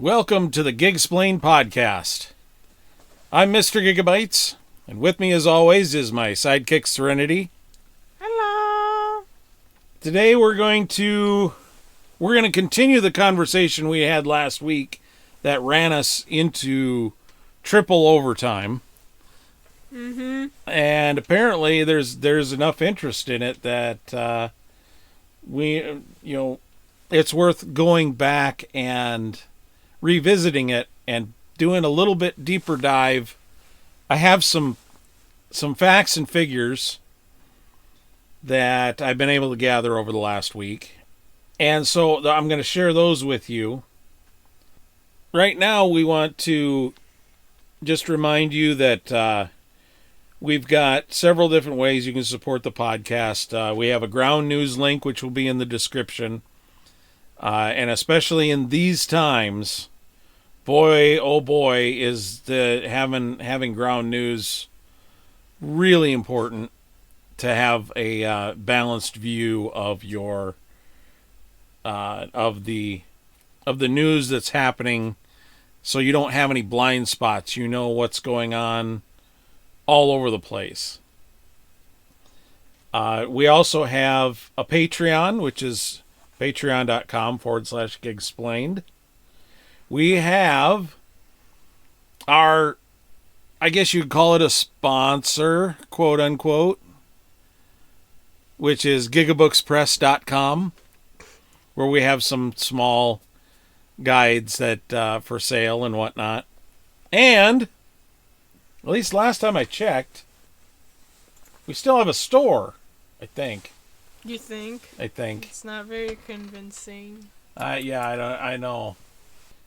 Welcome to the Gigsplained podcast. I'm Mr. Gigabytes, and with me as always is my sidekick Serenity. Hello. Today we're going to continue the conversation we had last week that ran us into triple overtime. Mm-hmm. And apparently there's enough interest in it that it's worth going back and revisiting it and doing a little bit deeper dive. I have some facts and figures that I've been able to gather over the last week. And so I'm going to share those with you. Right now we want to just remind you that we've got several different ways you can support the podcast. We have a ground news link, which will be in the description. And especially in these times, boy, oh boy, is having ground news really important to have a balanced view of your of the news that's happening, so you don't have any blind spots. You know what's going on all over the place. We also have a Patreon, which is patreon.com/Gigsplained. We have our, I guess you'd call it a sponsor, quote unquote, which is gigabookspress.com, where we have some small guides that for sale and whatnot. And at least last time I checked, we still have a store, I think. You think? I think. It's not very convincing. Yeah, I know.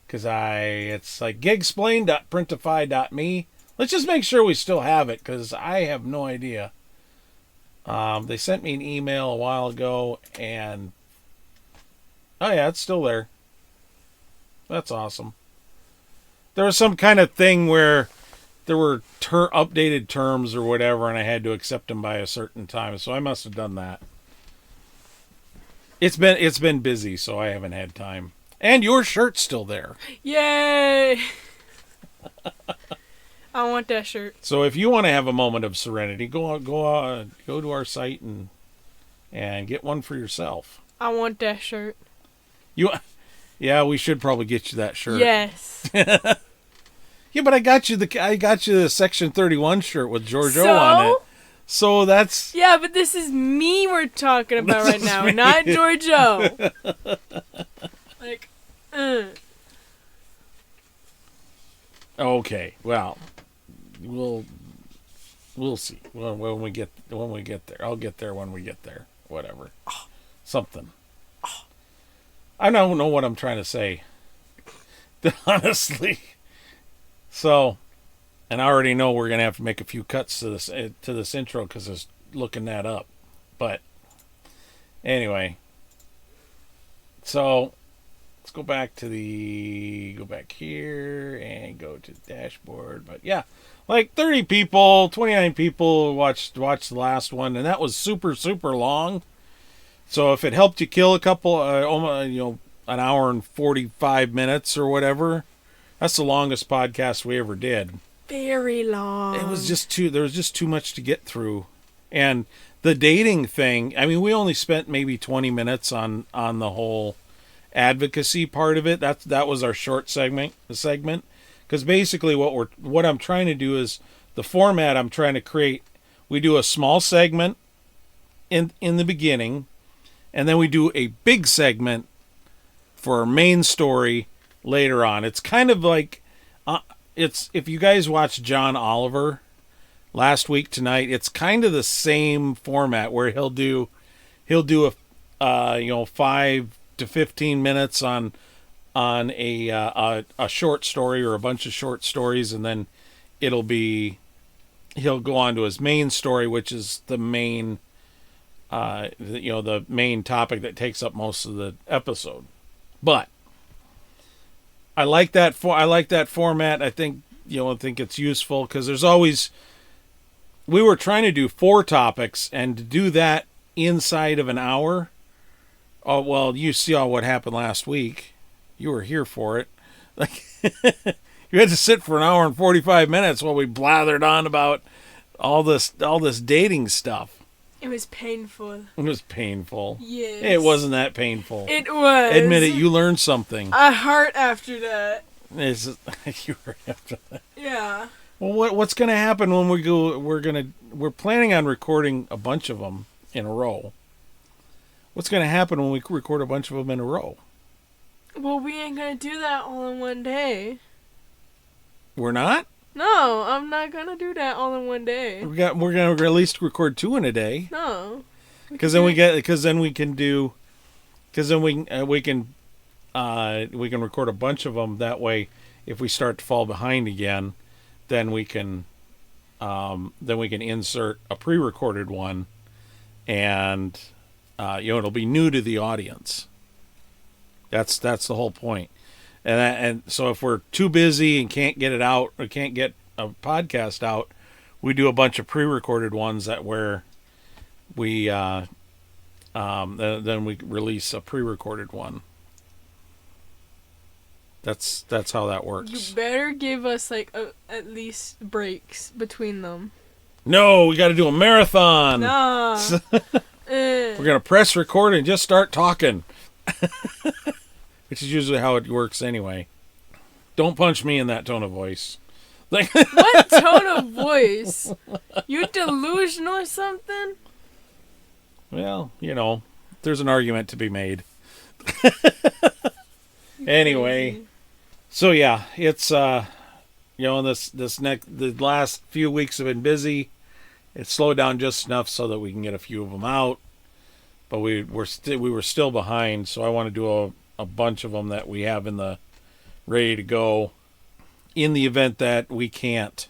Because it's like gigsplained.printify.me. Let's just make sure we still have it, because I have no idea. They sent me an email a while ago, and oh yeah, it's still there. That's awesome. There was some kind of thing where there were updated terms or whatever, and I had to accept them by a certain time, so I must have done that. It's been busy, so I haven't had time. And your shirt's still there. Yay! I want that shirt. So if you want to have a moment of serenity, go to our site and get one for yourself. I want that shirt. Yeah, we should probably get you that shirt. Yes. Yeah, but I got you the Section 31 shirt with Giorgio on it. So that's... Yeah, but this is me we're talking about right now, not Giorgio. Okay, well, we'll see when we get there. I'll get there when we get there. Whatever. Something. I don't know what I'm trying to say. Honestly. So... And I already know we're going to have to make a few cuts to this intro because I was looking that up. But anyway. So let's go back here and go to the dashboard. But yeah, like 30 people, 29 people watched the last one. And that was super, super long. So if it helped you kill a couple, an hour and 45 minutes or whatever, that's the longest podcast we ever did. Very long. There was just too much to get through. And the dating thing, I mean, we only spent maybe 20 minutes on the whole advocacy part of it. That was our short segment. Because basically what I'm trying to do is the format I'm trying to create. We do a small segment in the beginning, and then we do a big segment for our main story later on. It's kind of like... if you guys watched John Oliver last week tonight, it's kind of the same format where he'll do a 5 to 15 minutes on a short story or a bunch of short stories, and then he'll go on to his main story, which is the main the main topic that takes up most of the episode. But I like that format. I think it's useful because there's always... We were trying to do 4 topics, and to do that inside of an hour... Oh, well, you saw what happened last week. You were here for it. Like, you had to sit for an hour and 45 minutes while we blathered on about all this dating stuff. It was painful. It was painful. Yes. It wasn't that painful. It was. Admit it, you learned something. A heart after that. You were after that. Yeah. Well, what's going to happen when we go? We're planning on recording a bunch of them in a row. What's going to happen when we record a bunch of them in a row? Well, we ain't gonna do that all in one day. We're not? No, I'm not gonna do that all in one day. We're going to at least record 2 in a day. No. Because then we can record a bunch of them. That way, if we start to fall behind again, then we can insert a pre-recorded one, and it'll be new to the audience. That's the whole point. And so if we're too busy and can't get it out or can't get a podcast out, we do a bunch of pre-recorded ones where we then we release a pre-recorded one. That's how that works. You better give us at least breaks between them. No, we got to do a marathon. Nah. We're gonna press record and just start talking. Which is usually how it works anyway. Don't punch me in that tone of voice. Like, what tone of voice? You delusional or something? Well, there's an argument to be made. Anyway, so yeah, it's the last few weeks have been busy. It's slowed down just enough so that we can get a few of them out, but we were still behind. So I want to do a bunch of them that we have ready to go in the event that we can't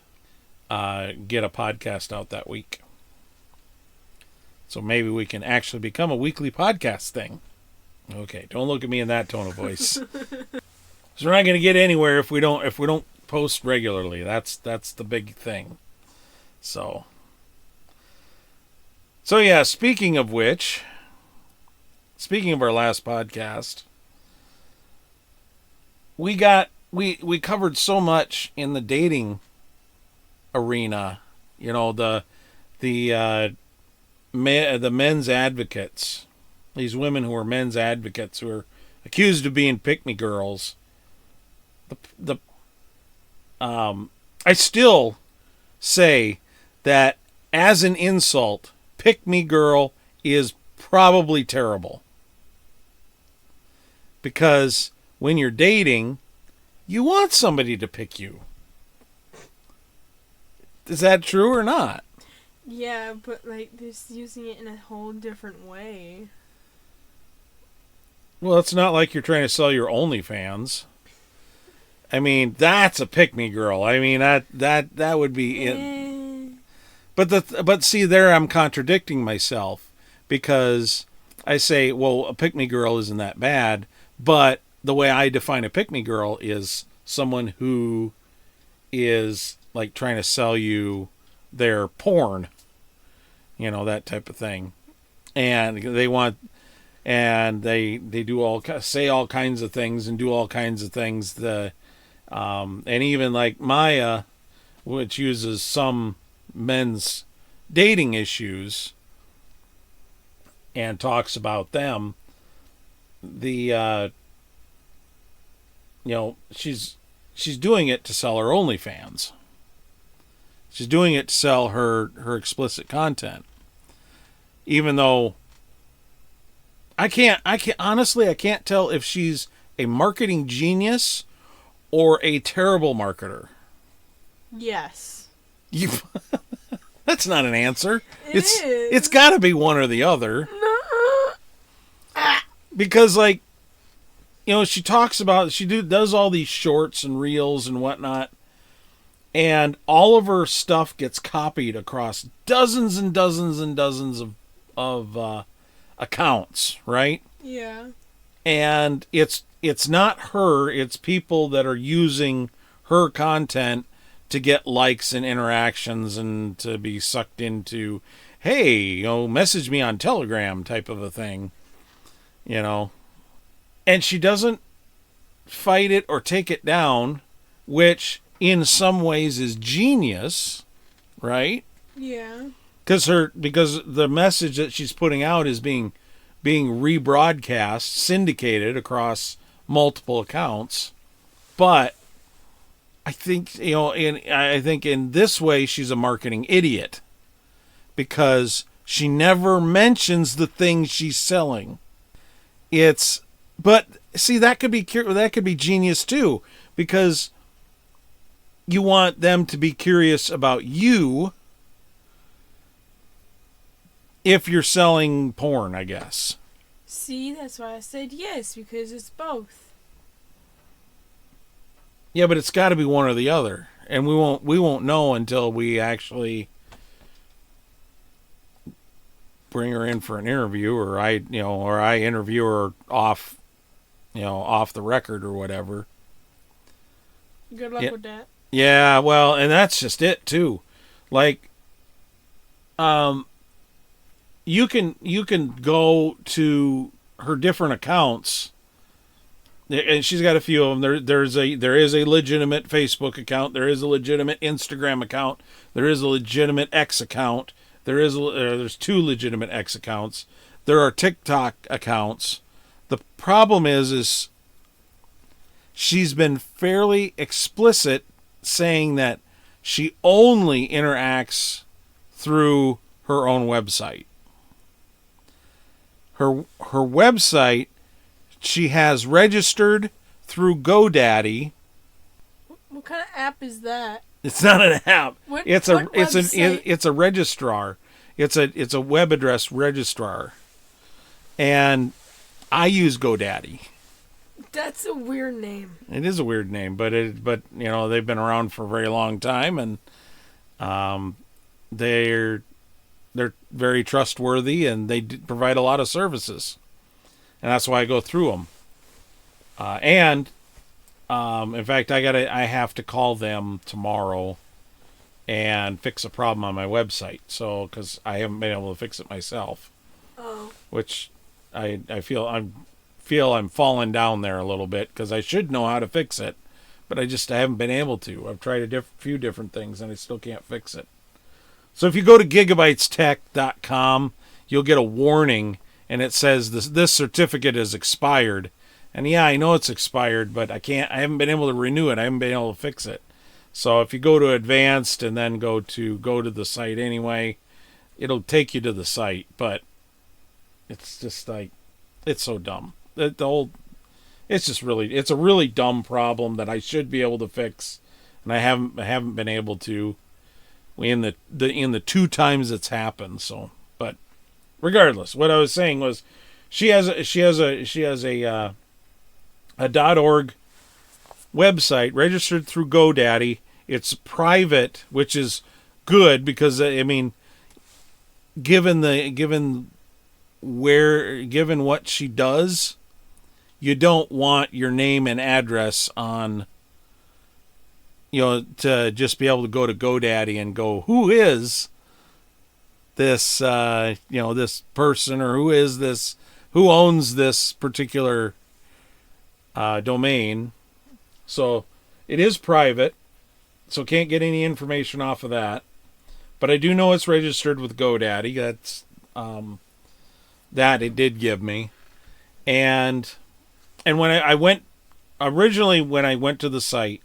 get a podcast out that week. So maybe we can actually become a weekly podcast thing. Okay, don't look at me in that tone of voice. So we're not going to get anywhere if we don't post regularly. That's the big thing. So yeah, speaking of our last podcast, we covered so much in the dating arena, the men's advocates, these women who are men's advocates who are accused of being pick-me girls. I still say that as an insult, pick-me girl is probably terrible. Because when you're dating, you want somebody to pick you. Is that true or not? Yeah, but they're using it in a whole different way. Well, it's not like you're trying to sell your OnlyFans. I mean, that's a pick-me girl. I mean, that would be it. But see, there I'm contradicting myself, because I say, well, a pick-me girl isn't that bad, but the way I define a pick-me girl is someone who is like trying to sell you their porn, that type of thing, and they say all kinds of things and do all kinds of things. And even like Maya, which uses some men's dating issues and talks about them, she's doing it to sell her OnlyFans. She's doing it to sell her explicit content. Even though I can't tell if she's a marketing genius or a terrible marketer. Yes. That's not an answer. It's got to be one or the other. No. Because she talks about, does all these shorts and reels and whatnot, and all of her stuff gets copied across dozens and dozens and dozens of accounts, right? Yeah. And it's not her, it's people that are using her content to get likes and interactions and to be sucked into, hey, message me on Telegram type of a thing, And she doesn't fight it or take it down, which in some ways is genius, right? Yeah. Because the message that she's putting out is being rebroadcast, syndicated across multiple accounts. But I think in this way she's a marketing idiot, because she never mentions the thing she's selling. But see, that could be genius too, because you want them to be curious about you if you're selling porn, I guess. See, that's why I said yes, because it's both. Yeah, but it's got to be one or the other, and we won't know until we actually bring her in for an interview, or I interview her off the record or whatever. Good luck with that. Yeah, well, and that's just it too. Like, you can go to her different accounts, and she's got a few of them. There is a legitimate Facebook account. There is a legitimate Instagram account. There is a legitimate X account. There's 2 legitimate X accounts. There are TikTok accounts. The problem is she's been fairly explicit, saying that she only interacts through her own website. Her website, she has registered through GoDaddy. What kind of app is that? It's not an app. It's a registrar. It's a web address registrar. And I use GoDaddy. That's a weird name. It is a weird name, but they've been around for a very long time, and they're very trustworthy, and they provide a lot of services, and that's why I go through them. In fact, I have to call them tomorrow and fix a problem on my website. So, because I haven't been able to fix it myself. Oh. Which I feel I'm falling down there a little bit, because I should know how to fix it, but I haven't been able to. I've tried a few different things, and I still can't fix it. So if you go to gigabytestech.com, you'll get a warning, and it says this certificate is expired. And yeah, I know it's expired, but I haven't been able to renew it. I haven't been able to fix it. So if you go to advanced and then go to the site anyway, it'll take you to the site, but it's just like, it's so dumb. It's a really dumb problem that I should be able to fix, and I haven't been able to in the 2 times it's happened. So, but regardless, what I was saying was, she has a .org website registered through GoDaddy. It's private, which is good, because I mean, given what she does, you don't want your name and address on, to just be able to go to GoDaddy and go, who is this, this person, or who owns this particular domain. So it is private, so can't get any information off of that. But I do know it's registered with GoDaddy. That's that it did give me. And when I went to the site,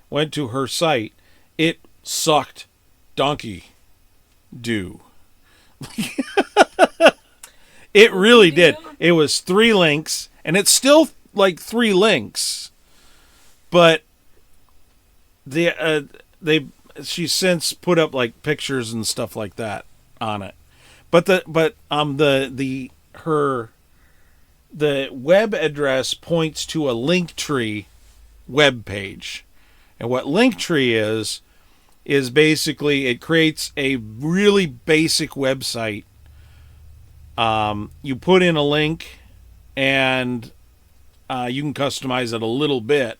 went to her site, it sucked donkey do. It really did. It was 3 links, and it's still like 3 links, but she's since put up like pictures and stuff like that on it. But the web address points to a Linktree web page. And what Linktree is basically, it creates a really basic website. You put in a link, and you can customize it a little bit,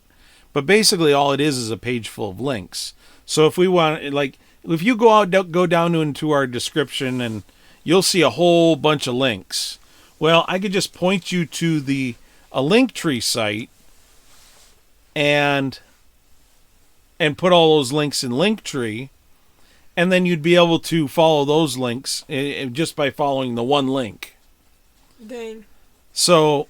but basically all it is a page full of links. So if we want, like, if you go down into our description, and you'll see a whole bunch of links. Well, I could just point you to a Linktree site, and put all those links in Linktree, and then you'd be able to follow those links just by following the one link. Dang. So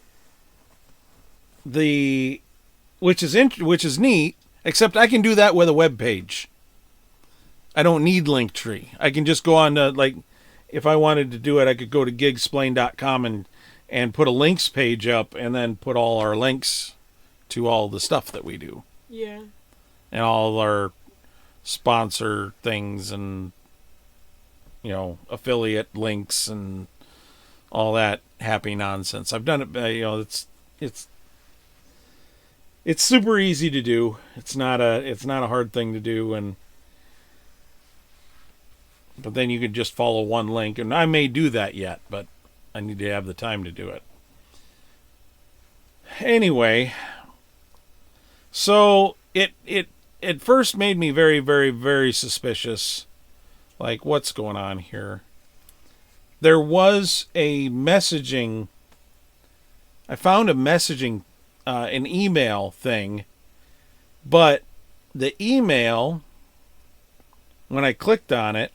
which is neat, except I can do that with a web page. I don't need Linktree. I can just go on to, like, if I wanted to do it, I could go to gigsplained.com and put a links page up and then put all our links to all the stuff that we do. Yeah. And all our sponsor things and, affiliate links and all that happy nonsense. I've done it, it's super easy to do. It's not a hard thing to do, but then you can just follow one link, and I may do that yet, but I need to have the time to do it. Anyway, so it first made me very, very, very suspicious. Like, what's going on here? There was a messaging. I found a messaging, an email thing, but the email, when I clicked on it,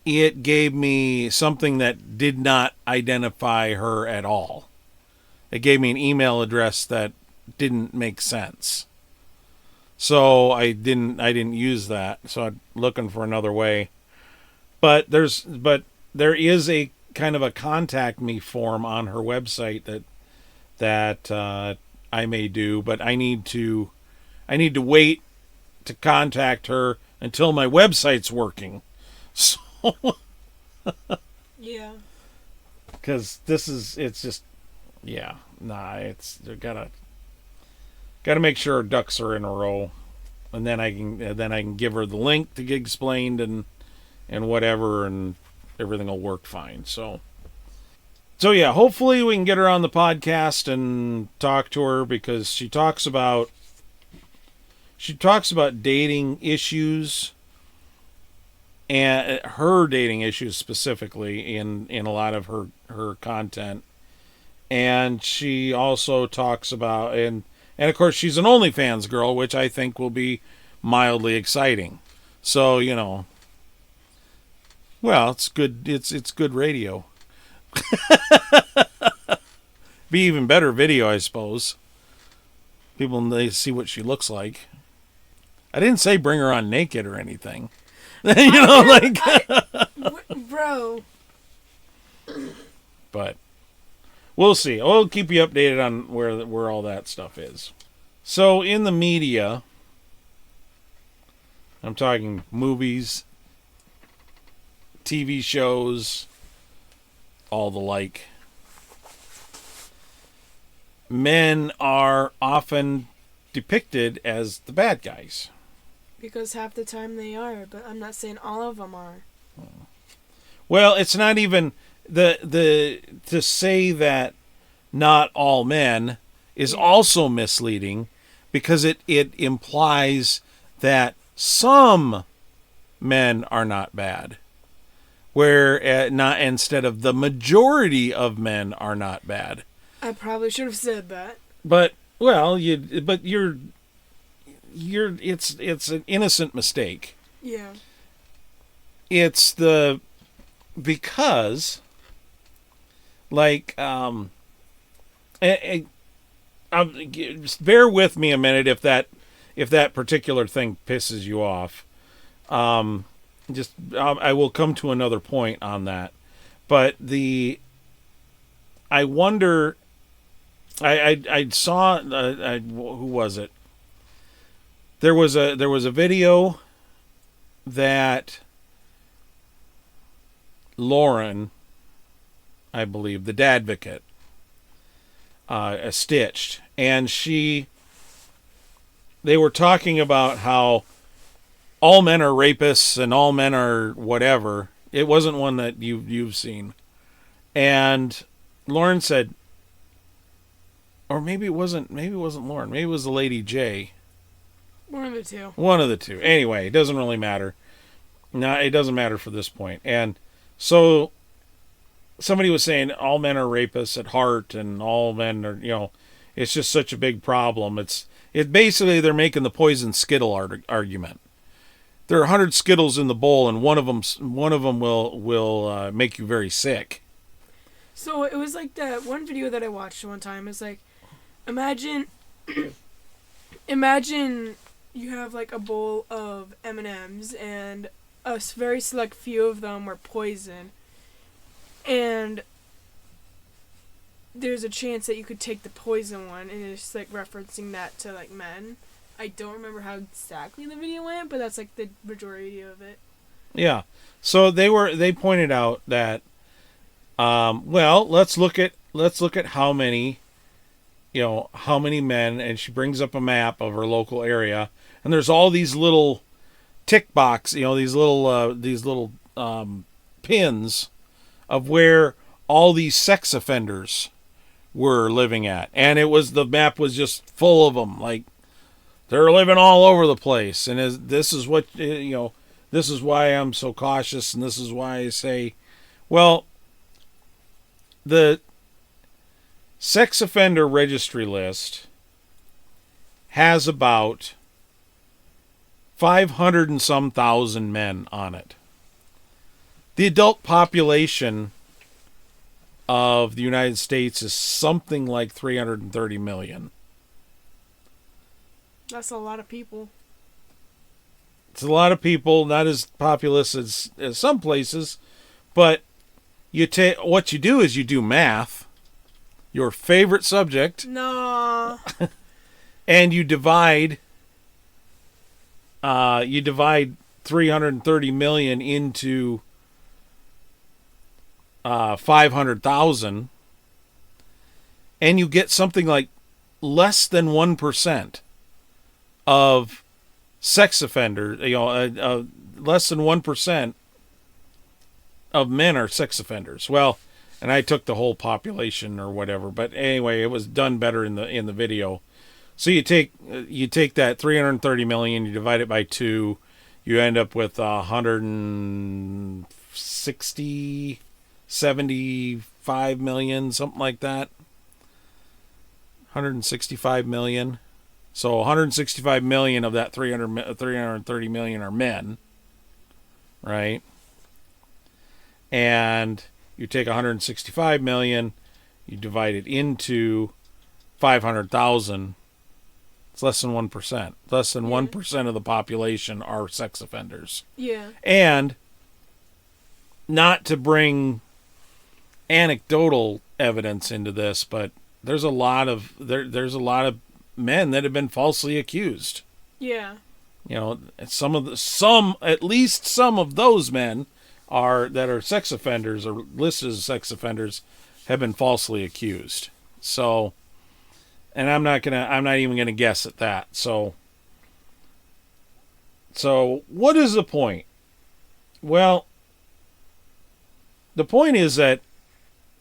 it gave me something that did not identify her at all. It gave me an email address that didn't make sense. So I didn't use that. So I'm looking for another way. But there is a kind of a contact me form on her website that I may do, but I need to wait to contact her until my website's working. So yeah. Because gotta make sure our ducks are in a row, and then I can give her the link to Gigsplained and whatever, and everything will work fine. So yeah, hopefully we can get her on the podcast and talk to her, because she talks about dating issues, and her dating issues specifically in a lot of her content. And she also talks about, and of course she's an OnlyFans girl, which I think will be mildly exciting. So, well, it's good. It's good radio. Be even better video, I suppose. People, they see what she looks like. I didn't say bring her on naked or anything. Bro. But we'll see. I'll keep you updated on where all that stuff is. So in the media, I'm talking movies, TV shows, all the like. Men are often depicted as the bad guys. Because half the time they are, but I'm not saying all of them are. Well, it's not even the to say that not all men is also misleading, because it implies that some men are not bad, where not instead of the majority of men are not bad. I probably should have said that. But you're it's an innocent mistake. Yeah. It's because like just bear with me a minute if that particular thing pisses you off. I will come to another point on that. But I wonder. I saw who was it? There was a video that Lauren, I believe, the Dadvocate, stitched, and they were talking about how all men are rapists and all men are whatever. It wasn't one that you've seen, and Lauren said, or maybe it wasn't Lauren. Maybe it was the Lady J. One of the two. One of the two. Anyway, it doesn't really matter. No, it doesn't matter for this point. And so somebody was saying all men are rapists at heart, and all men are, It's just such a big problem. It basically they're making the poison Skittle argument. There are 100 Skittles in the bowl, and one of them will make you very sick. So it was like that one video that I watched one time. It's like, imagine you have like a bowl of M&Ms, and a very select few of them are poison, and there's a chance that you could take the poison one, and it's like referencing that to like men. I don't remember how exactly the video went, but that's like the majority of it. Yeah. So they pointed out that well, let's look at how many men, and she brings up a map of her local area, and there's all these little tick box, these little pins of where all these sex offenders were living at, and the map was just full of them. Like, they're living all over the place, and this is why I'm so cautious, and this is why I say, well, the sex offender registry list has about 500 and some thousand men on it. The adult population of the United States is something like 330 million. That's a lot of people. It's a lot of people, not as populous as some places, but what you do is you do math, your favorite subject. No. And you divide 330 million into 500,000, and you get something like less than 1% of sex offenders. Less than 1% of men are sex offenders. Well, and I took the whole population or whatever, but anyway, it was done better in the video. So you take that 330 million, you divide it by 2, you end up with 75 million, something like that. 165 million. So 165 million of that 330 million are men, right? And you take 165 million, you divide it into 500,000. It's less than 1%. Less than 1% of the population are sex offenders. Yeah. And not to bring anecdotal evidence into this, but there's a lot of men that have been falsely accused. Yeah. At least some of those men that are sex offenders or listed as sex offenders have been falsely accused. So, and I'm not even gonna guess at that. So what is the point? Well, the point is that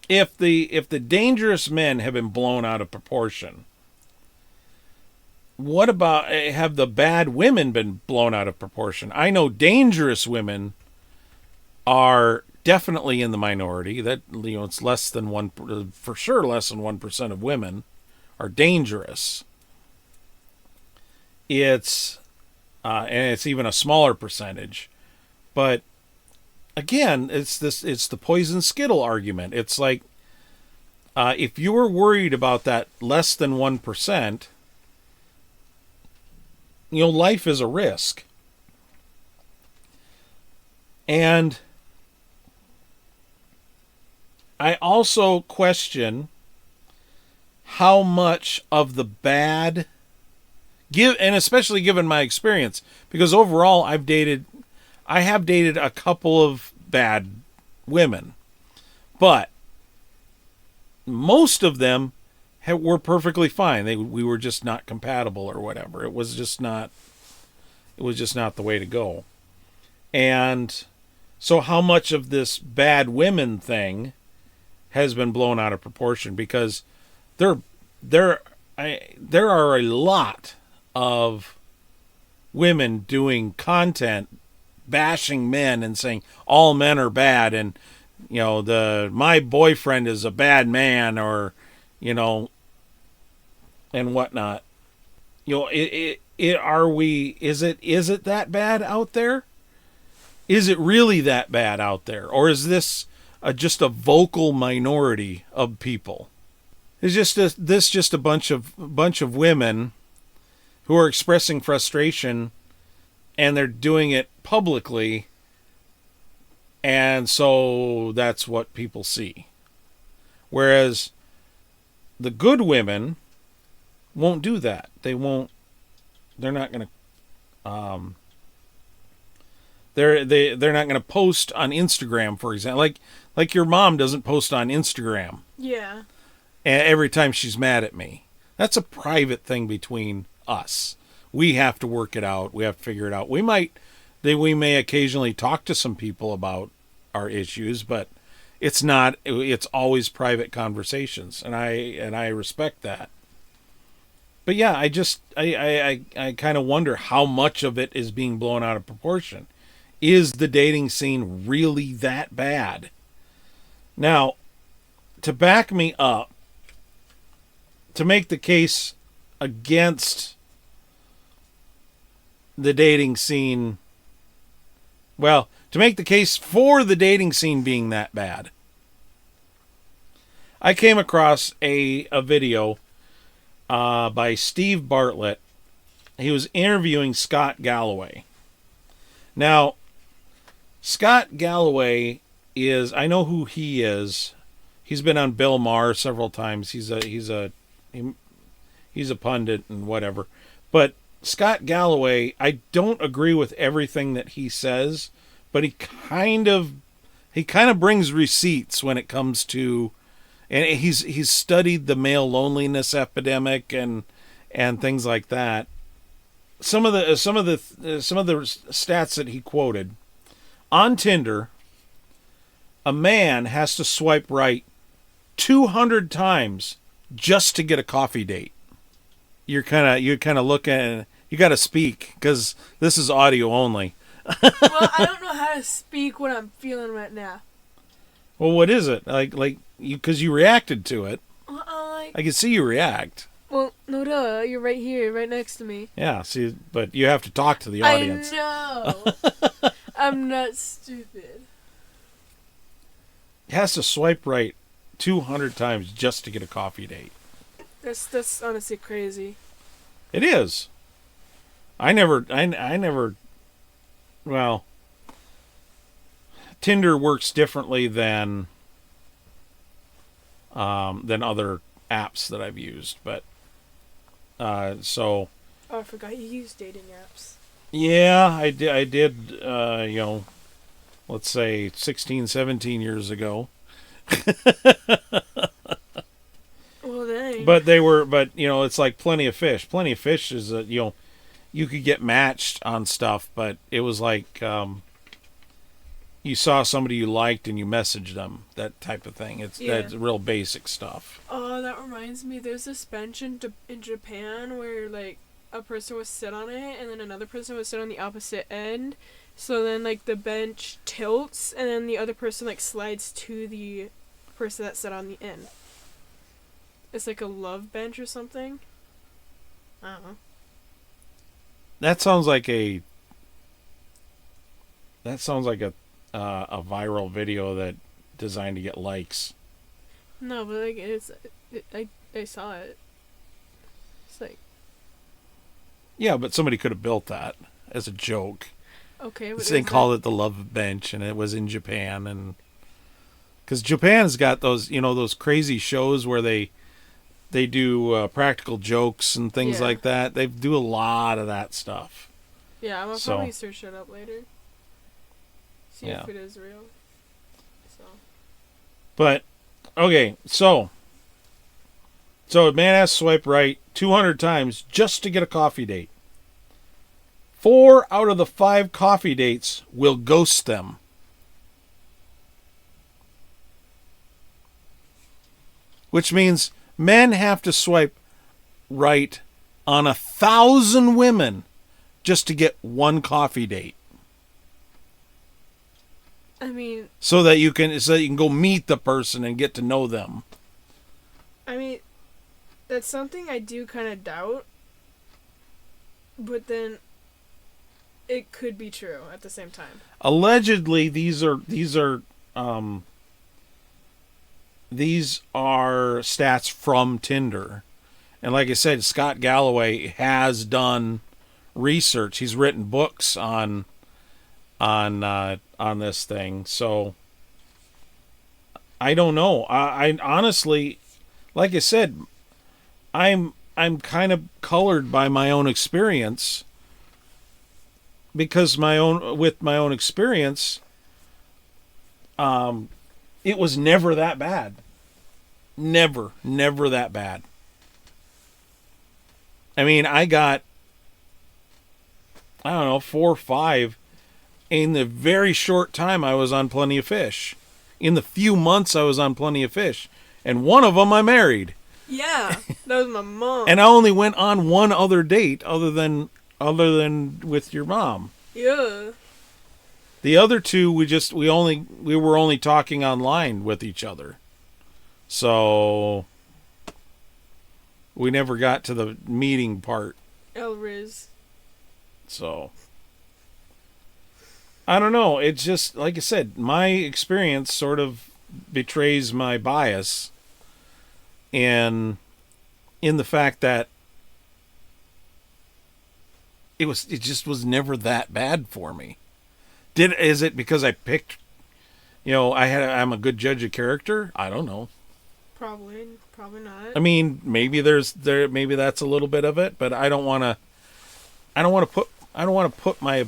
if the dangerous men have been blown out of proportion, what about, have the bad women been blown out of proportion? I know dangerous women are definitely in the minority. That, it's less than 1%, for sure less than 1% of women are dangerous. And it's even a smaller percentage. But again, it's the poison Skittle argument. It's like, if you were worried about that less than 1%, life is a risk. And I also question how much of the bad, and especially given my experience, because overall I have dated a couple of bad women, but most of them were perfectly fine. We were just not compatible or whatever. It was just not the way to go. And so how much of this bad women thing has been blown out of proportion? Because there are a lot of women doing content bashing men and saying all men are bad, and my boyfriend is a bad man, or and whatnot. Is it that bad out there? Is it really that bad out there? Or is this just a vocal minority of people? Is this just a bunch of women who are expressing frustration, and they're doing it publicly, and so that's what people see. Whereas the good women won't do that. They're not going to they're not going to post on Instagram, for example. Like your mom doesn't post on Instagram. Yeah. Every time she's mad at me. That's a private thing between us. We have to work it out. We have to figure it out. We may occasionally talk to some people about our issues, but it's always private conversations, and I respect that. But yeah, I kind of wonder how much of it is being blown out of proportion. Is the dating scene really that bad? Now, to back me up, to make the case against the dating scene, well, to make the case for the dating scene being that bad, I came across a video by Steve Bartlett. He was interviewing Scott Galloway. Now, Scott Galloway I know who he is. He's been on Bill Maher several times. He's a pundit and whatever. But Scott Galloway, I don't agree with everything that he says, but he kind of brings receipts when it comes to, and he's studied the male loneliness epidemic and things like that. Some of the stats that he quoted on Tinder, a man has to swipe right 200 times just to get a coffee date. You're kind of looking. You got to speak because this is audio only. Well, I don't know how to speak what I'm feeling right now. Well, what is it like you? Because you reacted to it. I can see you react. Well, no duh, you're right here, right next to me. Yeah, see, but you have to talk to the audience. I know. I'm not stupid. He has to swipe right 200 times just to get a coffee date. That's honestly crazy. It is. I never. Well, Tinder works differently than other apps that I've used, but so. Oh, I forgot you use dating apps. Yeah, I did. Let's say 16, 17 years ago. Well, dang. But it's like Plenty of Fish. Plenty of Fish is you could get matched on stuff, but it was like you saw somebody you liked and you messaged them, that type of thing. That's real basic stuff. Oh, that reminds me. There's this bench in Japan where like a person would sit on it and then another person would sit on the opposite end. So then like the bench tilts and then the other person like slides to the person that sat on the end. It's like a love bench or something. I don't know. That sounds like a viral video that designed to get likes. No, but like I saw it. It's like. Yeah, but somebody could have built that as a joke. Okay, but they called it the Love Bench, and it was in Japan, and because Japan's got those crazy shows where they do practical jokes and things like that. They do a lot of that stuff. Yeah, I'm gonna probably search it up later. See if it is real. So. But okay, so a man has to swipe right 200 times just to get a coffee date. 4 out of the 5 coffee dates will ghost them. Which means men have to swipe right on 1,000 women just to get one coffee date. I mean, so that you can go meet the person and get to know them. I mean, That's something I do kind of doubt, but then it could be true at the same time. Allegedly, um, these are stats from Tinder, and like I said, Scott Galloway has done research. He's written books on this thing. So I don't know. I honestly, like I said, I'm kind of colored by my own experience, because my own experience, it was never that bad. Never that bad. I mean, I got, I don't know, 4 or 5 in the very short time I was on Plenty of Fish. In the few months I was on Plenty of Fish, and one of them I married. Yeah, that was my mom. And I only went on one other date other than with your mom. Yeah. The other two we were only talking online with each other. So we never got to the meeting part. Elriz. So I don't know. It's just, like I said, my experience sort of betrays my bias in the fact that it just was never that bad for me. Is it because I picked, I'm a good judge of character? I don't know. Probably not. I mean, maybe maybe that's a little bit of it, but I don't want to put my,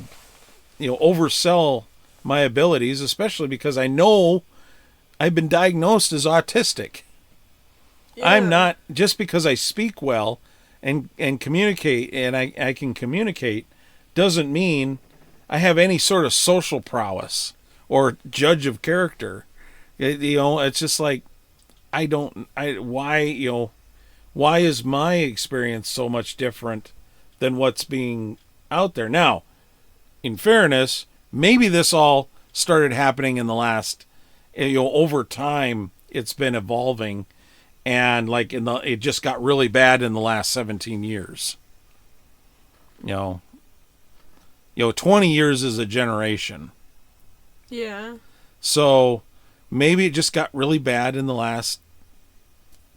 oversell my abilities, especially because I know I've been diagnosed as autistic. Yeah. I'm not, just because I speak well and communicate, and I can communicate, doesn't mean I have any sort of social prowess or judge of character. It's just like, why is my experience so much different than what's being out there? Now, in fairness, maybe this all started happening in the last, over time it's been evolving, and it just got really bad in the last 17 years. 20 years is a generation. Yeah. So maybe it just got really bad in the last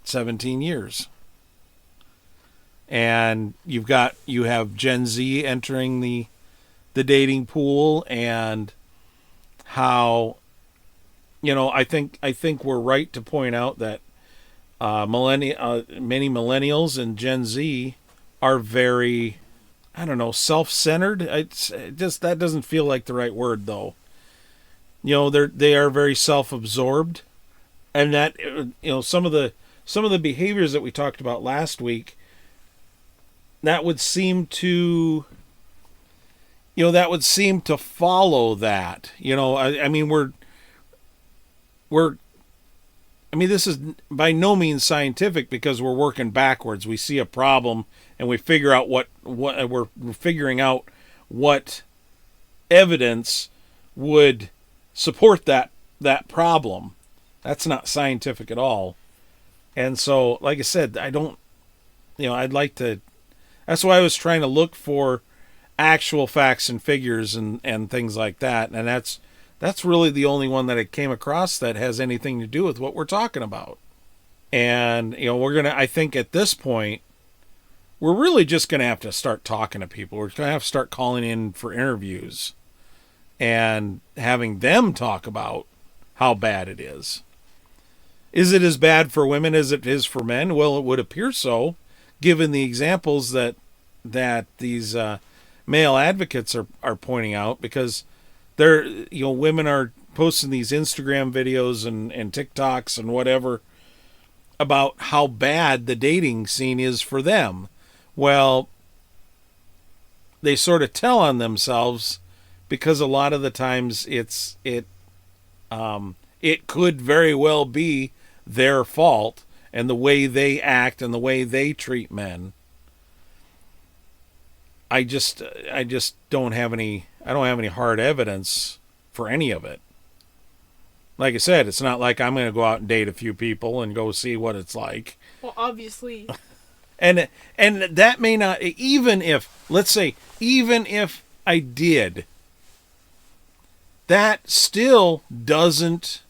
17 years. And you have Gen Z entering the dating pool, and how, I think we're right to point out that many millennials and Gen Z are very, I don't know, self-centered. That doesn't feel like the right word, though. They are very self-absorbed, and that, some of the behaviors that we talked about last week, that would seem to follow that. This is by no means scientific, because we're working backwards. We see a problem and we figure out what we're figuring out what evidence would support that problem. That's not scientific at all. And so, like I said, I'd like to, that's why I was trying to look for actual facts and figures and things like that. And that's really the only one that I came across that has anything to do with what we're talking about. And, I think at this point, we're really just going to have to start talking to people. We're going to have to start calling in for interviews and having them talk about how bad it is. Is it as bad for women as it is for men? Well, it would appear so, given the examples that these male advocates are pointing out, because women are posting these Instagram videos and TikToks and whatever about how bad the dating scene is for them. Well, they sort of tell on themselves, because a lot of the times it could very well be their fault, and the way they act and the way they treat men. I just don't have any hard evidence for any of it. Like I said, it's not like I'm going to go out and date a few people and go see what it's like. Well, obviously. and that may not, even if, let's say, even if I did, that still doesn't,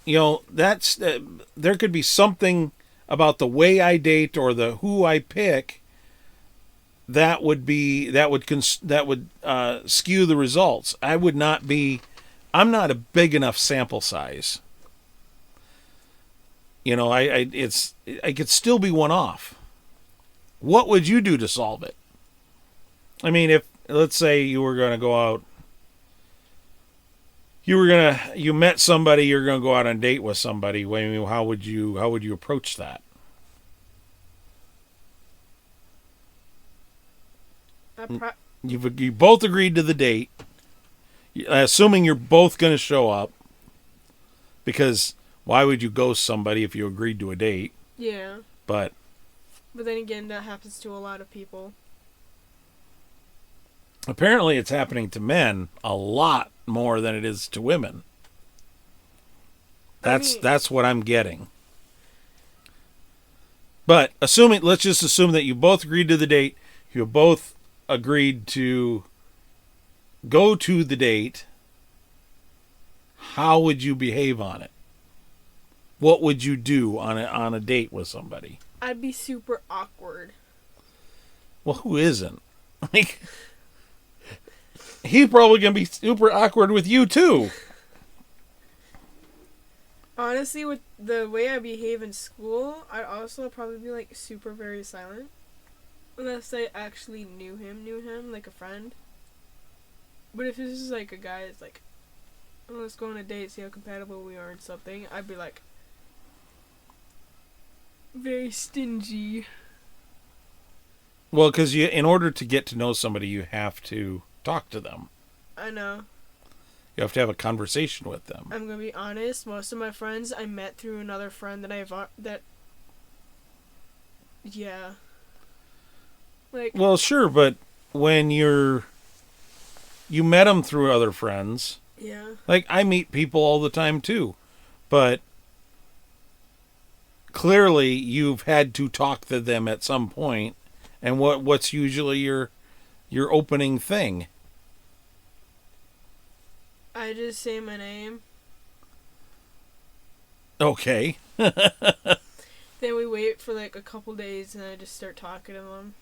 that's there could be something about the way I date or the who I pick that would skew the results. I'm not a big enough sample size. I could still be one off. What would you do to solve it? I mean, if, let's say you were going to go out, you met somebody, you're going to go out on a date with somebody. How would you approach that? You both agreed to the date, assuming you're both going to show up, because why would you ghost somebody if you agreed to a date? Yeah. But then again, that happens to a lot of people. Apparently it's happening to men a lot more than it is to women. That's what I'm getting. But let's just assume that you both agreed to the date, you both agreed to go to the date. How would you behave on it? What would you do on a date with somebody? I'd be super awkward. Well, who isn't? Like, he's probably going to be super awkward with you, too. Honestly, with the way I behave in school, I'd also probably be, like, super very silent. Unless I actually knew him, like a friend. But if this is, like, a guy that's like, oh, let's go on a date, see how compatible we are and something, I'd be, like, very stingy. Well, because in order to get to know somebody, you have to talk to them. I know. You have to have a conversation with them. I'm gonna be honest. Most of my friends I met through another friend yeah. Like. Well, sure, but when you met them through other friends. Yeah. Like, I meet people all the time too, but clearly you've had to talk to them at some point. And what's usually your opening thing? I just say my name. Okay. Then we wait for like a couple days and I just start talking to them.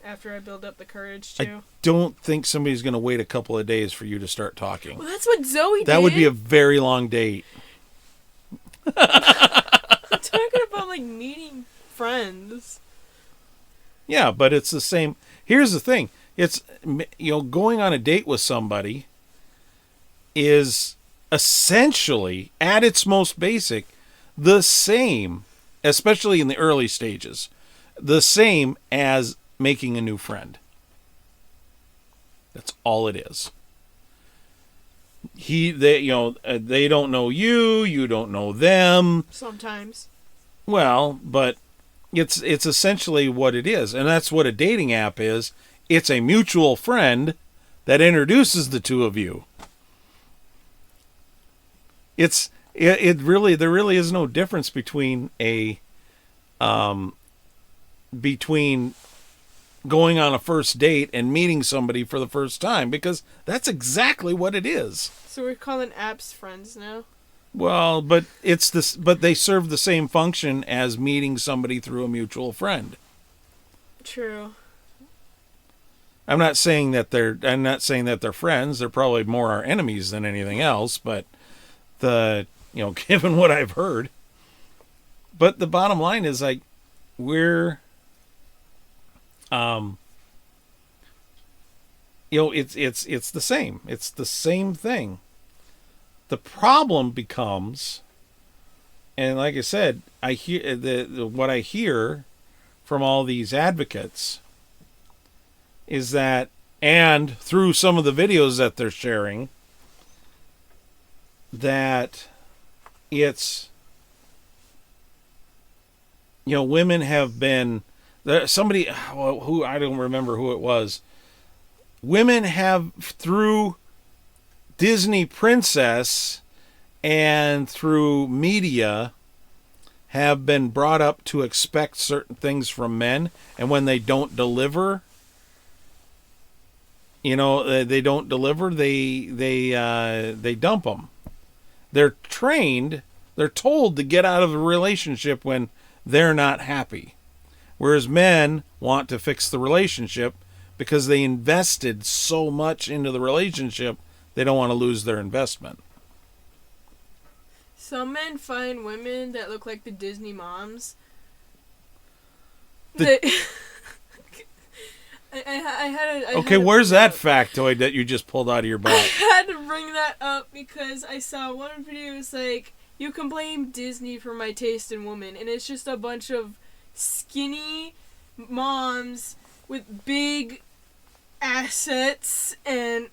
After I build up the courage to. I don't think somebody's going to wait a couple of days for you to start talking. Well, that's what Zoe did. That would be a very long date. I'm talking about like meeting friends. Yeah, but it's the same. Here's the thing. It's, going on a date with somebody is essentially, at its most basic, the same, especially in the early stages, the same as making a new friend. That's all it is. They don't know you, you don't know them. Sometimes. Well, but it's essentially what it is, and that's what a dating app is. It's a mutual friend that introduces the two of you. There really is no difference between between going on a first date and meeting somebody for the first time, because that's exactly what it is. So we're calling apps friends now? Well, but but they serve the same function as meeting somebody through a mutual friend. True. I'm not saying that they're friends. They're probably more our enemies than anything else, but given what I've heard. But the bottom line is, like, we're it's the same. It's the same thing. The problem becomes, and like I said, I hear what I hear from all these advocates is that, and through some of the videos that they're sharing, that it's, women have been, somebody who, I don't remember who it was, women have, through Disney Princess and through media, have been brought up to expect certain things from men, and when they don't deliver, they don't deliver, they dump them. They're trained, they're told to get out of the relationship when they're not happy. Whereas men want to fix the relationship because they invested so much into the relationship, they don't want to lose their investment. Some men find women that look like the Disney moms. Where's that factoid that you just pulled out of your butt? I had to bring that up because I saw one video. It was like, you can blame Disney for my taste in women, and it's just a bunch of skinny moms with big assets and.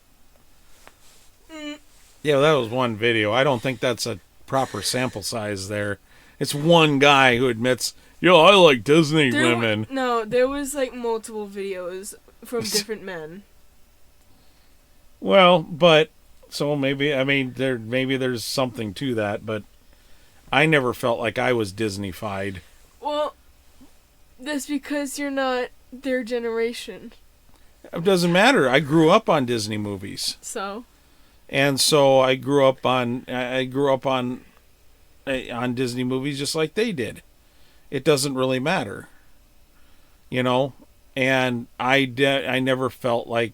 Yeah, that was one video. I don't think that's a proper sample size there. It's one guy who admits, I like Disney women. No, there was like multiple videos from different men. Well, but so maybe there's something to that, but I never felt like I was Disney-fied. Well, that's because you're not their generation. It doesn't matter. I grew up on Disney movies. So. And so I grew up on Disney movies just like they did. It doesn't really matter, And I never felt like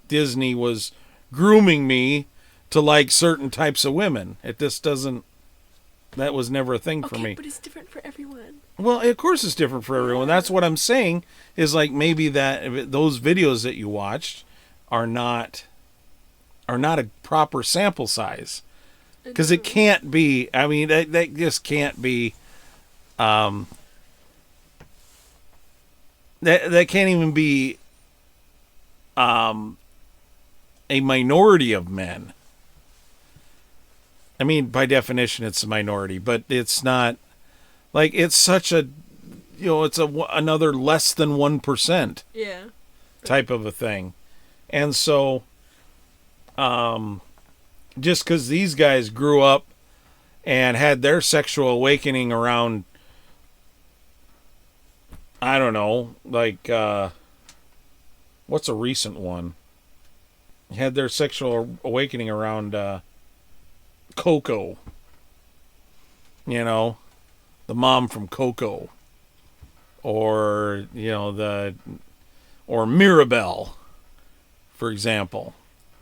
Disney was grooming me to like certain types of women. It just doesn't. That was never a thing for me. But it's different for everyone. Well, of course it's different for everyone. That's what I'm saying. Is like maybe that those videos that you watched are not a proper sample size, because it can't be. I mean, that just can't be. That can't even be. A minority of men. I mean, by definition, it's a minority, but it's not like it's such a, it's another less than 1%. Yeah. Type of a thing, and so. Just because these guys grew up and had their sexual awakening around, I don't know, like, what's a recent one? Had their sexual awakening around Coco. The mom from Coco. Or, or Mirabelle, for example.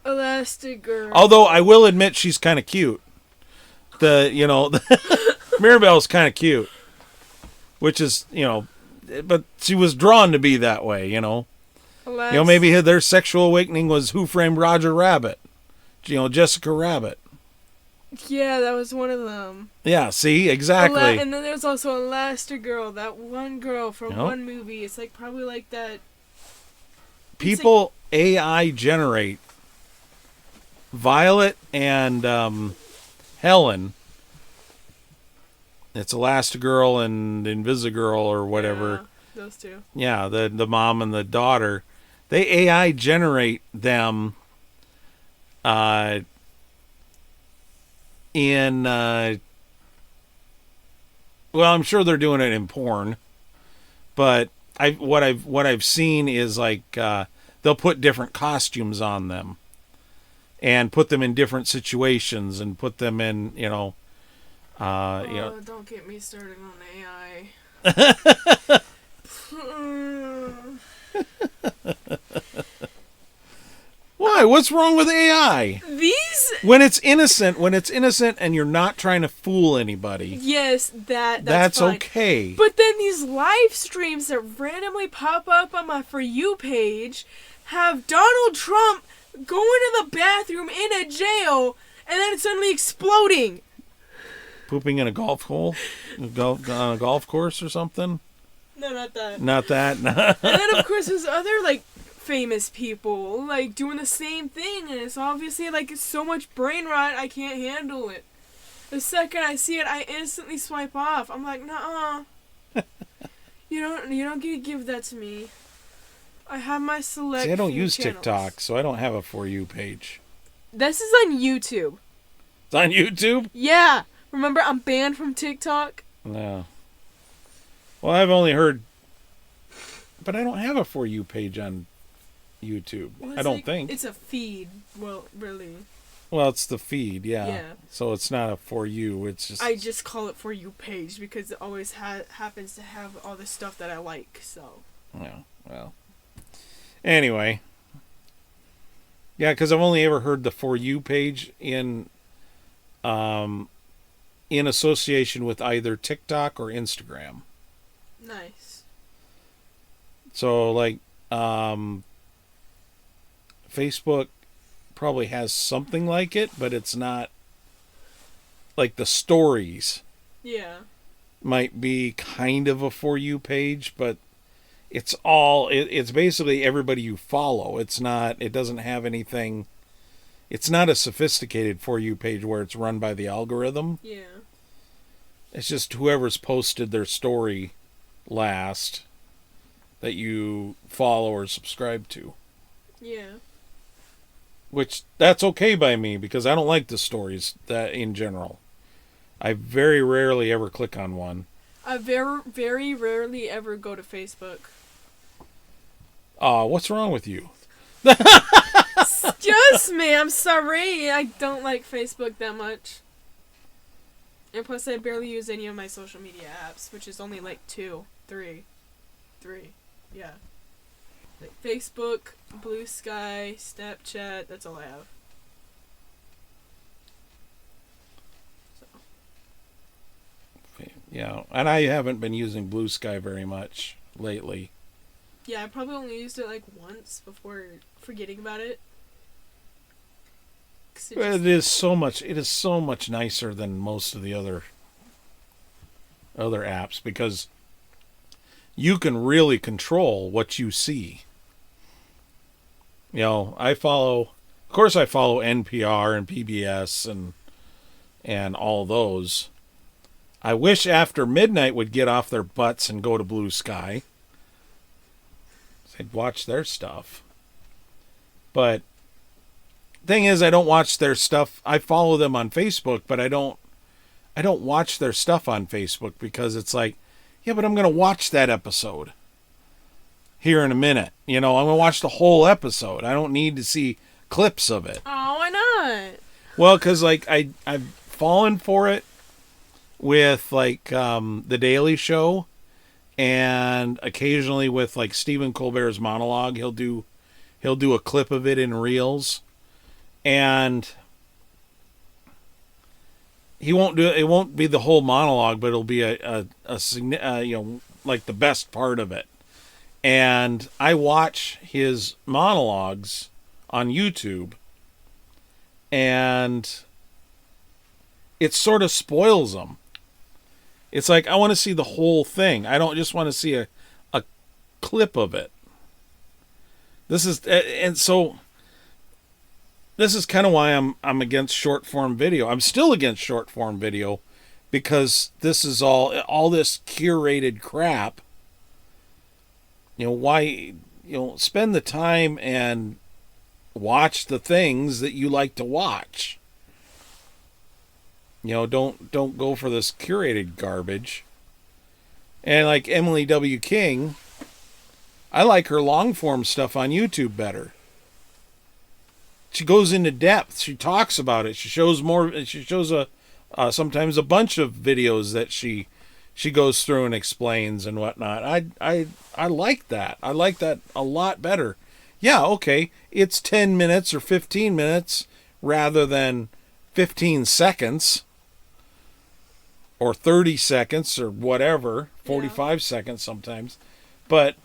Elastigirl. Although I will admit she's kind of cute. Mirabelle's kind of cute. Which is, but she was drawn to be that way, maybe their sexual awakening was Who Framed Roger Rabbit. Jessica Rabbit. Yeah, that was one of them. Yeah, see, exactly. And then there's also Elastigirl, that one girl from one movie. It's like probably like that. People AI generate Violet and Helen. It's Elastigirl and Invisigirl or whatever. Yeah, those two. Yeah, the mom and the daughter. They AI generate them in well, I'm sure they're doing it in porn, but what I've seen is like they'll put different costumes on them and put them in different situations and put them in, don't get me started on AI. Why? What's wrong with AI? When it's innocent and you're not trying to fool anybody. Yes, that's fine. Okay. But then these live streams that randomly pop up on my For You page have Donald Trump going to the bathroom in a jail and then suddenly exploding. Pooping in a golf hole? On a golf course or something? No, not that. Not that? And then, of course, there's other, like, famous people, like, doing the same thing, and it's obviously, like, it's so much brain rot, I can't handle it. The second I see it, I instantly swipe off. I'm like, nuh-uh. You don't get to give that to me. I have my select See, I don't few use channels. TikTok, so I don't have a For You page. This is on YouTube. It's on YouTube? Yeah. Remember, I'm banned from TikTok. No. Well, I've only heard, but I don't have a For You page on YouTube. Well, I don't think. It's a feed. Well, really. Well, it's the feed, yeah. Yeah. So it's not a For You. It's just. I just call it For You page because it always happens to have all the stuff that I like. So. Yeah. Well. Anyway. Yeah, because I've only ever heard the For You page in association with either TikTok or Instagram. Nice. So like, Facebook probably has something like it, but it's not like the stories. Yeah. Might be kind of a For You page, but it's all it's basically everybody you follow. It doesn't have anything. It's not a sophisticated For You page where it's run by the algorithm. Yeah. It's just whoever's posted their story last that you follow or subscribe to. Yeah. Which that's okay by me because I don't like the stories that in general. I very rarely ever click on one. I very rarely ever go to Facebook. What's wrong with you? Excuse me, I'm sorry. I don't like Facebook that much. And plus, I barely use any of my social media apps, which is only like three. Yeah. Like Facebook, Blue Sky, Snapchat, that's all I have. So. Yeah, and I haven't been using Blue Sky very much lately. Yeah, I probably only used it like once before forgetting about it. It is so much nicer than most of the other apps because you can really control what you see. You know, of course I follow NPR and PBS and all those. I wish After Midnight would get off their butts and go to Blue Sky. I'd watch their stuff. But thing is, I don't watch their stuff. I follow them on Facebook, but I don't watch their stuff on Facebook because it's like, yeah, but I'm going to watch that episode here in a minute. You know, I'm going to watch the whole episode. I don't need to see clips of it. Oh, why not? Well, because like I've fallen for it with like The Daily Show and occasionally with like Stephen Colbert's monologue. He'll do a clip of it in Reels. And he won't do it. It won't be the whole monologue, but it'll be a like the best part of it. And I watch his monologues on YouTube, and it sort of spoils them. It's like I want to see the whole thing. I don't just want to see a clip of it. This is kind of why I'm against short form video. I'm still against short form video because this is all this curated crap. You know, why, spend the time and watch the things that you like to watch. You know, don't go for this curated garbage. And like Emily W. King, I like her long form stuff on YouTube better. She goes into depth. She talks about it. She shows more. She shows sometimes a bunch of videos that she goes through and explains and whatnot. I like that. I like that a lot better. Yeah, okay. It's 10 minutes or 15 minutes rather than 15 seconds or 30 seconds or whatever, 45 seconds sometimes. But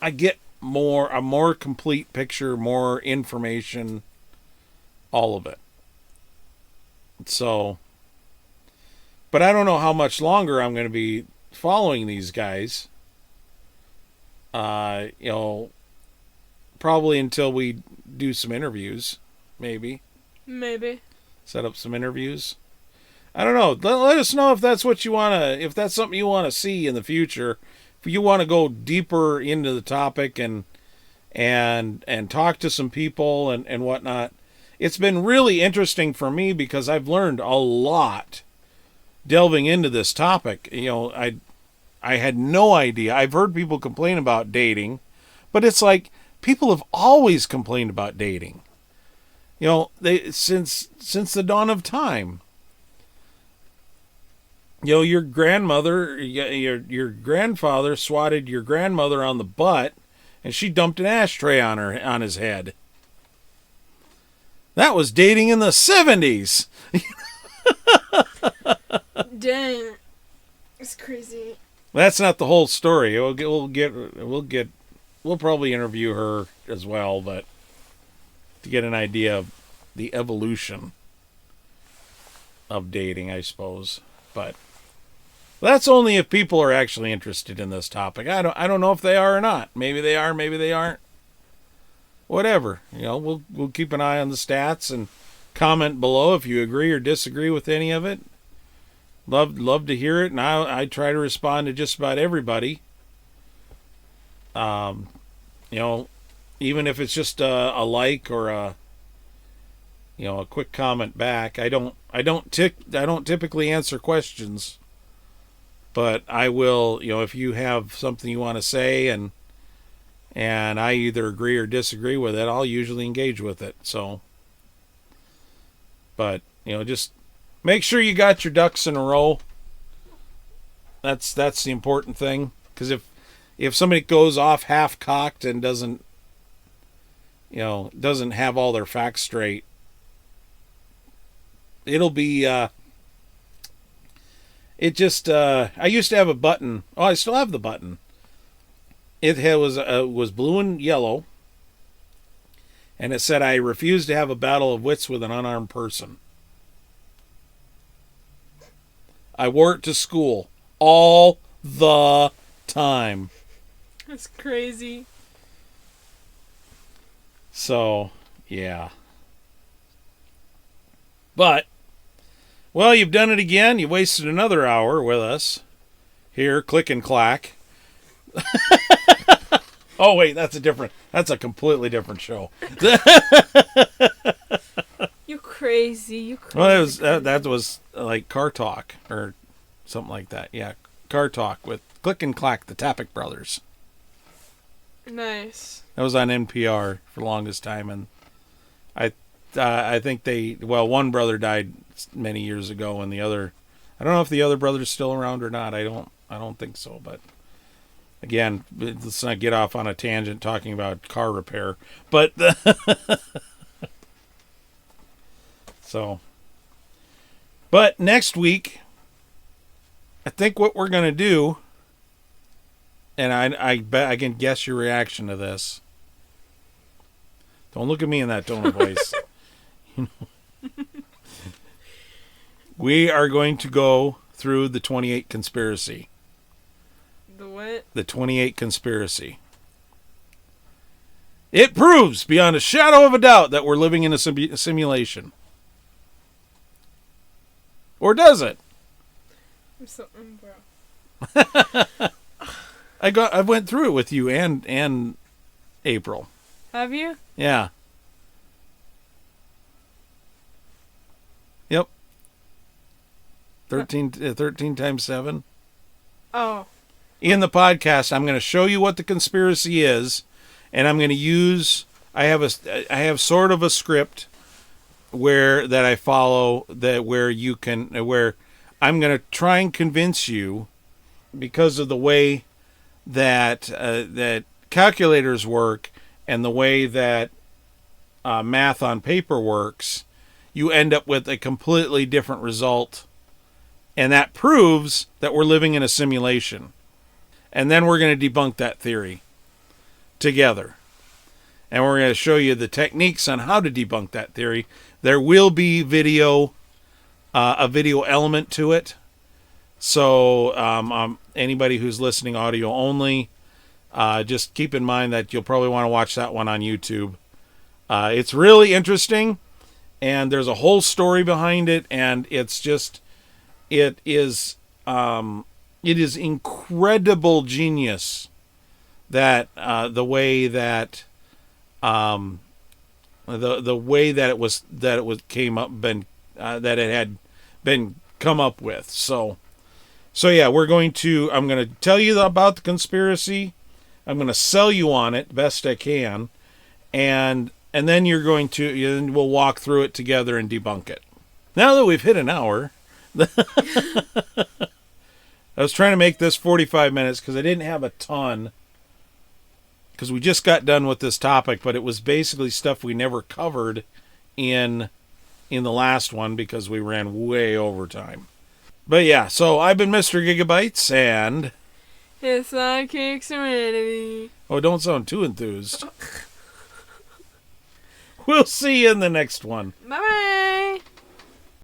I get a more complete picture, more information, all of it. So, but I don't know how much longer I'm going to be following these guys. Probably until we do some interviews, maybe. Maybe. Set up some interviews. I don't know. Let us know if that's what you if that's something you want to see in the future. If you want to go deeper into the topic and talk to some people and whatnot. It's been really interesting for me because I've learned a lot delving into this topic, I had no idea. I've heard people complain about dating, but it's like people have always complained about dating. They since the dawn of time. Your grandmother, your grandfather swatted your grandmother on the butt, and she dumped an ashtray on his head. That was dating in the 70s. Dang, it's crazy. That's not the whole story. We'll probably interview her as well, but to get an idea of the evolution of dating, I suppose. But that's only if people are actually interested in this topic. I don't know if they are or not. Maybe they are, maybe they aren't. Whatever. We'll keep an eye on the stats and comment below if you agree or disagree with any of it. Love to hear it, and I try to respond to just about everybody. Even if it's just a like or a quick comment back. I don't typically answer questions, but I will. If you have something you want to say and I either agree or disagree with it, I'll usually engage with it. So, but just make sure you got your ducks in a row. That's the important thing. Because if somebody goes off half cocked and doesn't have all their facts straight, it'll be I used to have a button. Oh, I still have the button. It was blue and yellow, and it said, "I refuse to have a battle of wits with an unarmed person." I wore it to school all the time. That's crazy. So, yeah. But, well, you've done it again. You wasted another hour with us. Here, click and clack. Oh, wait, that's a completely different show. You crazy. Well, that was like Car Talk or something like that. Yeah, Car Talk with Click and Clack, the Tappick brothers. Nice. That was on NPR for the longest time, and I think one brother died many years ago, and the other, I don't know if the other brother's still around or not. I don't think so, but again, let's not get off on a tangent talking about car repair. But so, but next week, I think what we're gonna do, and I bet I can guess your reaction to this. Don't look at me in that tone of voice. We are going to go through the 28 conspiracy. The what? The 28 conspiracy. It proves beyond a shadow of a doubt that we're living in a simulation. Or does it? Bro. I went through it with you and April. Have you? Yeah. Yep. 13 times 7. Oh. In the podcast, I'm going to show you what the conspiracy is, and I'm going to use. I have sort of a script that I follow where I'm going to try and convince you, because of the way that calculators work and the way that math on paper works, you end up with a completely different result, and that proves that we're living in a simulation. And then we're going to debunk that theory together. And we're going to show you the techniques on how to debunk that theory. There will be a video element to it. So anybody who's listening audio only, just keep in mind that you'll probably want to watch that one on YouTube. It's really interesting, and there's a whole story behind it, and it is incredible genius that the way that it had been come up with. So yeah, I'm going to tell you about the conspiracy. I'm going to sell you on it best I can, and then we'll walk through it together and debunk it. Now that we've hit an hour, I was trying to make this 45 minutes because I didn't have a ton, because we just got done with this topic, but it was basically stuff we never covered in the last one because we ran way over time. But yeah, so I've been Mr. Gigabytes, and it's Sidekick Serenity. Oh, don't sound too enthused. We'll see you in the next one. Bye-bye.